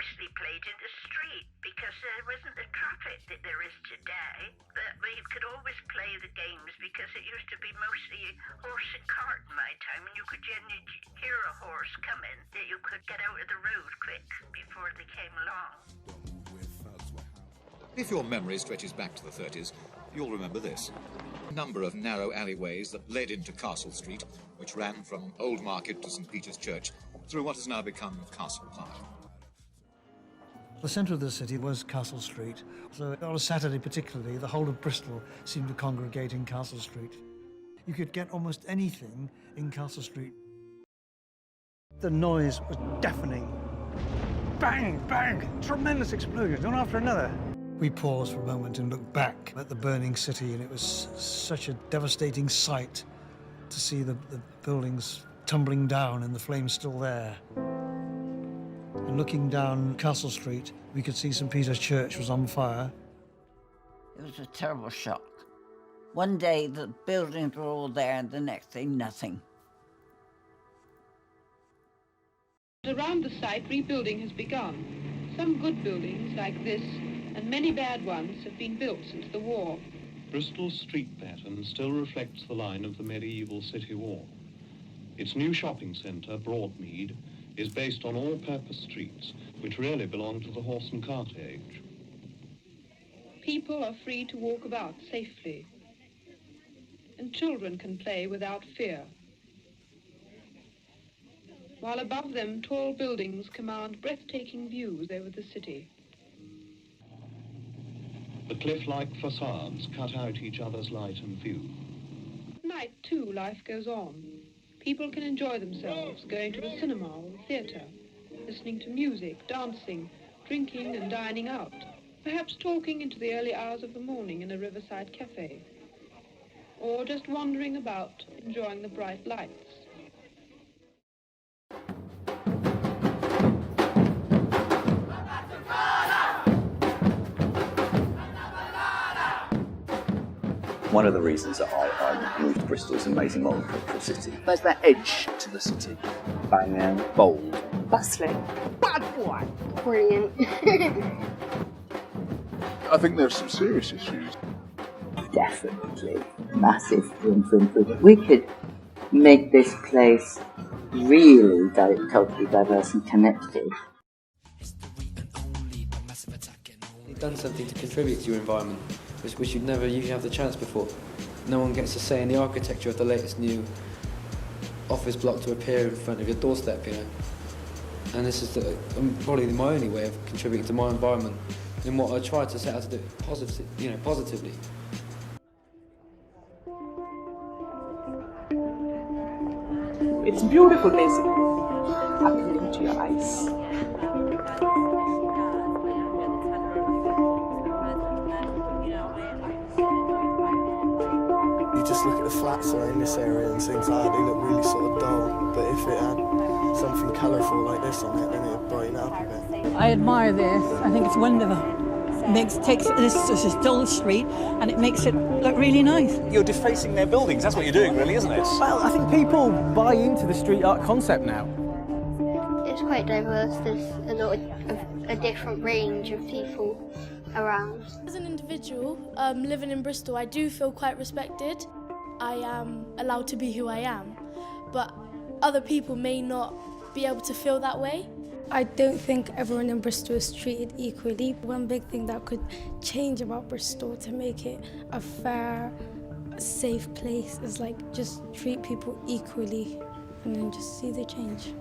mostly played in the street because there wasn't the traffic that there is today. But we could always play the games because it used to be mostly horse and cart in my time, and you could generally hear a horse coming that you could get out of the road quick before they came along. If your memory stretches back to the 30s, you'll remember this. A number of narrow alleyways that led into Castle Street, which ran from Old Market to St. Peter's Church, through what has now become Castle Park. The centre of the city was Castle Street, so on a Saturday particularly, the whole of Bristol seemed to congregate in Castle Street. You could get almost anything in Castle Street. The noise was deafening. Bang, bang, tremendous explosions, one after another. We paused for a moment and looked back at the burning city, and it was such a devastating sight to see the buildings tumbling down and the flames still there. And looking down Castle Street, we could see St. Peter's Church was on fire. It was a terrible shock. One day the buildings were all there, and the next day nothing. Around the site, rebuilding has begun. Some good buildings like this and many bad ones have been built since the war. Bristol's street pattern still reflects the line of the medieval city wall. Its new shopping centre, Broadmead, is based on all-purpose streets, which really belong to the horse and cart age. People are free to walk about safely, and children can play without fear. While above them, tall buildings command breathtaking views over the city. The cliff-like facades cut out each other's light and view. At night, too, life goes on. People can enjoy themselves, going to the cinema or the theatre, listening to music, dancing, drinking and dining out, perhaps talking into the early hours of the morning in a riverside cafe, or just wandering about, enjoying the bright lights. One of the reasons that I moved to Bristol is an amazing multicultural city. There's that edge to the city. Banging, bold. Bustling. Bad boy! Brilliant. I think there's some serious issues. Definitely. Massive room for improvement. We could make this place really culturally diverse and connected. You've done something to contribute to your environment, which you'd never usually have the chance before. No one gets a say in the architecture of the latest new office block to appear in front of your doorstep, you know. And this is probably my only way of contributing to my environment in what I try to set out to do positively. It's beautiful, basically. Appealing to your eyes. Just look at the flats that are in this area and things like that, they look really sort of dull, but if it had something colourful like this on it, then it would brighten it up a bit. I admire this. I think it's wonderful. Takes this dull street and it makes it look really nice. You're defacing their buildings, that's what you're doing really, isn't it? Well, I think people buy into the street art concept now. It's quite diverse, there's a lot of a different range of people around. As an individual living in Bristol, I do feel quite respected. I am allowed to be who I am, but other people may not be able to feel that way. I don't think everyone in Bristol is treated equally. One big thing that could change about Bristol to make it a fair, safe place is like just treat people equally and then just see the change.